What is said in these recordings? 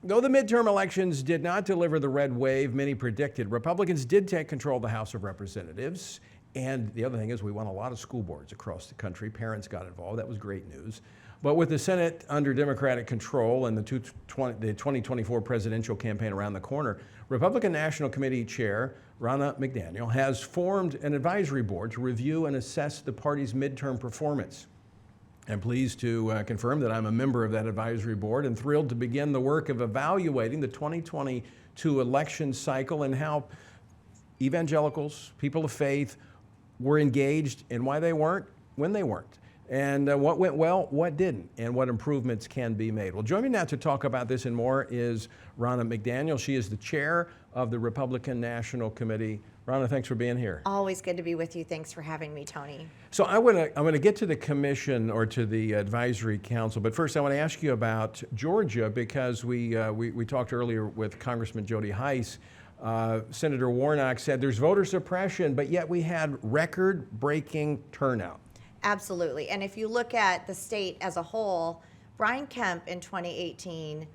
Though the midterm elections did not deliver the red wave many predicted, Republicans did take control of the House of Representatives. And the other thing is we won a lot of school boards across the country. Parents got involved. That was great news. But with the Senate under Democratic control and the 2024 presidential campaign around the corner, Republican National Committee Chair Ronna McDaniel has formed an advisory board to review and assess the party's midterm performance. I'm pleased to confirm that I'm a member of that advisory board and thrilled to begin the work of evaluating the 2022 election cycle and how evangelicals, people of faith, were engaged and why they weren't, when they weren't. And what went well, what didn't, and what improvements can be made. Well, joining me now to talk about this and more is Ronna McDaniel. She is the chair of the Republican National Committee. Ronna, thanks for being here. Always good to be with you. Thanks for having me, Tony. So I'm going to get to the commission or to the advisory council, but first I want to ask you about Georgia because we talked earlier with Congressman Jody Hice. Senator Warnock said there's voter suppression, but yet we had record-breaking turnout. Absolutely. And if you look at the state as a whole, Brian Kemp in 2018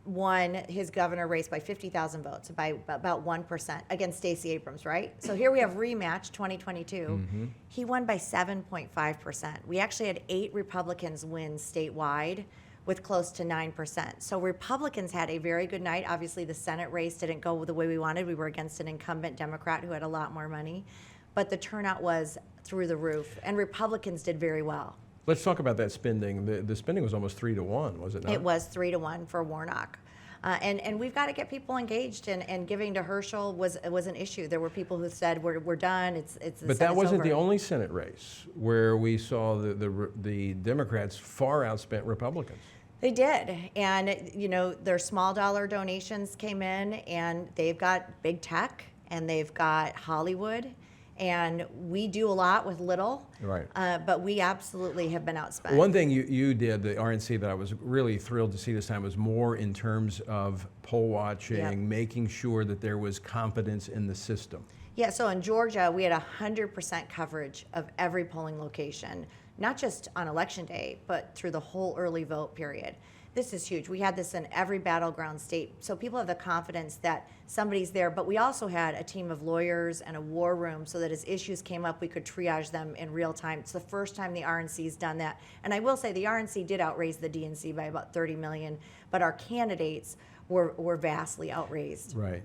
won his governor race by 50,000 votes, by about 1% against Stacey Abrams, right? So here we have rematch 2022. Mm-hmm. He won by 7.5%. We actually had 8 Republicans win statewide with close to 9%. So Republicans had a very good night. Obviously, the Senate race didn't go the way we wanted. We were against an incumbent Democrat who had a lot more money. But the turnout was through the roof, and Republicans did very well. Let's talk about that spending. The spending was almost 3-1, was it not? It was 3-1 for Warnock. And we've got to get people engaged, and giving to Herschel was an issue. There were people who said we're done. But that wasn't the only Senate race where we saw the Democrats far outspent Republicans. They did, and you know their small dollar donations came in, and they've got big tech, and they've got Hollywood. And we do a lot with little, right? But we absolutely have been outspent. One thing you did, the RNC, that I was really thrilled to see this time was more in terms of poll watching, yep, making sure that there was confidence in the system. Yeah, so in Georgia, we had 100% coverage of every polling location, not just on election day, but through the whole early vote period. This is huge. We had this in every battleground state, so people have the confidence that somebody's there, but we also had a team of lawyers and a war room so that as issues came up, we could triage them in real time. It's the first time the RNC's done that. And I will say the RNC did outraise the DNC by about 30 million, but our candidates were vastly outraised. Right.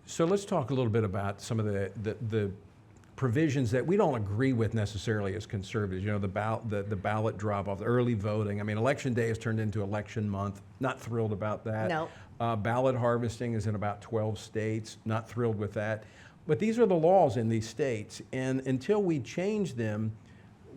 So let's talk a little bit about some of the provisions that we don't agree with necessarily as conservatives. You know, the ballot drop-off, the early voting. I mean, election day has turned into election month. Not thrilled about that. No. Ballot harvesting is in about 12 states. Not thrilled with that. But these are the laws in these states, and until we change them,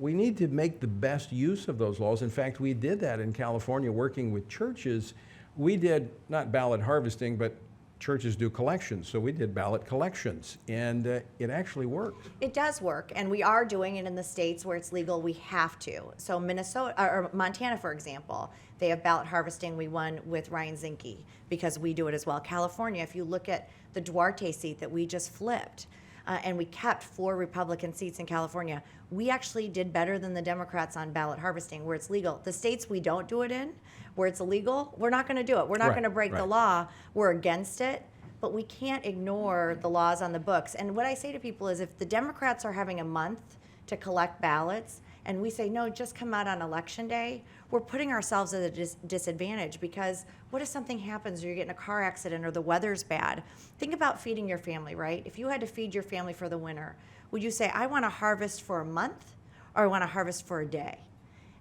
we need to make the best use of those laws. In fact, we did that in California working with churches. We did not ballot harvesting, but churches do collections, so we did ballot collections, and it actually worked. It does work, and we are doing it in the states where it's legal. We have to. So Minnesota or Montana, for example, they have ballot harvesting. We won with Ryan Zinke because we do it as well. California, if you look at the Duarte seat that we just flipped, and we kept 4 Republican seats in California, we actually did better than the Democrats on ballot harvesting where it's legal. The states we don't do it in, where it's illegal, we're not going to do it. We're not going to break the law. We're against it, but we can't ignore the laws on the books. And what I say to people is if the Democrats are having a month to collect ballots and we say, no, just come out on election day, we're putting ourselves at a disadvantage because what if something happens or you get in a car accident or the weather's bad? Think about feeding your family, right? If you had to feed your family for the winter, would you say, I want to harvest for a month or I want to harvest for a day?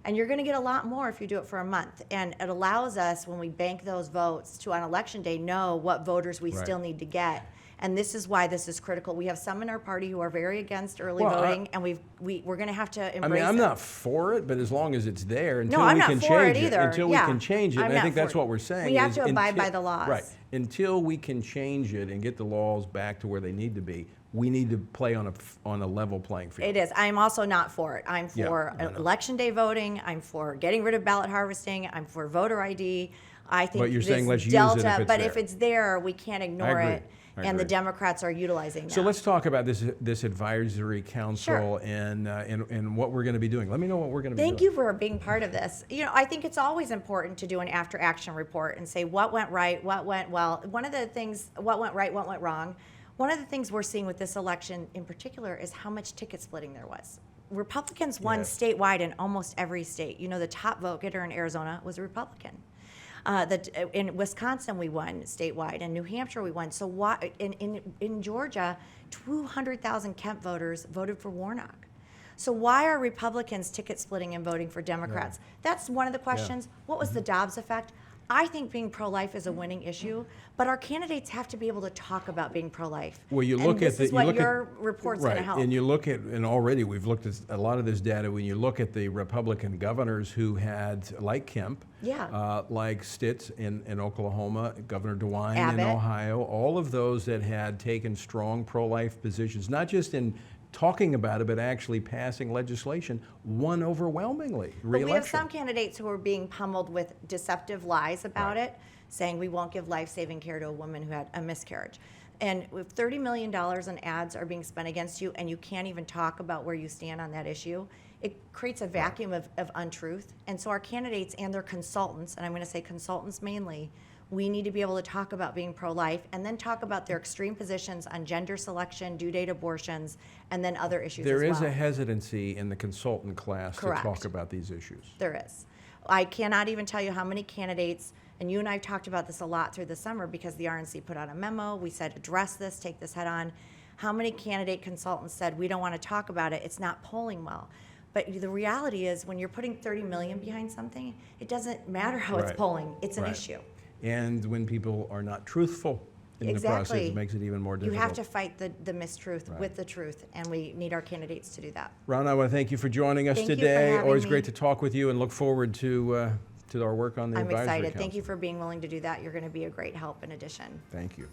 And you're going to get a lot more if you do it for a month. And it allows us, when we bank those votes, to on election day know what voters we still need to get. And this is why this is critical. We have some in our party who are very against early voting, and we're going to have to embrace it. I'm not for it, but as long as it's there, until we can change it. Until we can change it, and I think that's what we're saying. We have to abide by the laws. Right. Until we can change it and get the laws back to where they need to be, we need to play on a level playing field. It is. I'm also not for it. I'm for election day voting. I'm for getting rid of ballot harvesting. I'm for voter ID. I think But you're saying let's use it delta, if it's but there. if it's there, we can't ignore agree. it. I And the agree. Democrats are utilizing that. So let's talk about this advisory council Sure. and what we're going to be doing. Let me know what we're going to be Thank doing. you for being part of this. I think it's always important to do an after action report and say what went right, what went well. One of the things, what went right, what went wrong. One of the things we're seeing with this election in particular is how much ticket splitting there was. Republicans won Yes. statewide in almost every state. The top vote getter in Arizona was a Republican. In Wisconsin, we won statewide. In New Hampshire, we won. So why in Georgia, 200,000 Kemp voters voted for Warnock. So why are Republicans ticket splitting and voting for Democrats? That's one of the questions. What was the Dobbs effect? I think being pro-life is a winning issue, but our candidates have to be able to talk about being pro-life. Well, you And look this at the is you what look your at, report's right, going to help. and you look at, and already we've looked at a lot of this data. When you look at the Republican governors who had, like Kemp, Yeah. like Stitz in Oklahoma, Governor DeWine in Abbott. Ohio, all of those that had taken strong pro-life positions, not just in talking about it, but actually passing legislation, won overwhelmingly But we have re-election. some candidates who are being pummeled with deceptive lies about Right. it, saying we won't give life-saving care to a woman who had a miscarriage. And if $30 million in ads are being spent against you and you can't even talk about where you stand on that issue, it creates a vacuum of untruth. And so our candidates and their consultants, and I'm going to say consultants mainly, we need to be able to talk about being pro-life and then talk about their extreme positions on gender selection, due date abortions, and then other issues There as is well. a hesitancy in the consultant class Correct. to talk about these issues. There is. I cannot even tell you how many candidates, and you and I have talked about this a lot through the summer because the RNC put out a memo. We said, address this, take this head on. How many candidate consultants said, we don't want to talk about it, it's not polling well. But the reality is when you're putting 30 million behind something, it doesn't matter how it's Right. polling, it's an Right. issue. And when people are not truthful in the process, Exactly. it makes it even more You difficult. have to fight the mistruth Right. with the truth, and we need our candidates to do that. Ron, I want to thank you for joining us Thank you for today. having Always me. great to talk with you and look forward to our work on the I'm advisory excited. council. Thank you for being willing to do that. You're going to be a great help in addition. Thank you.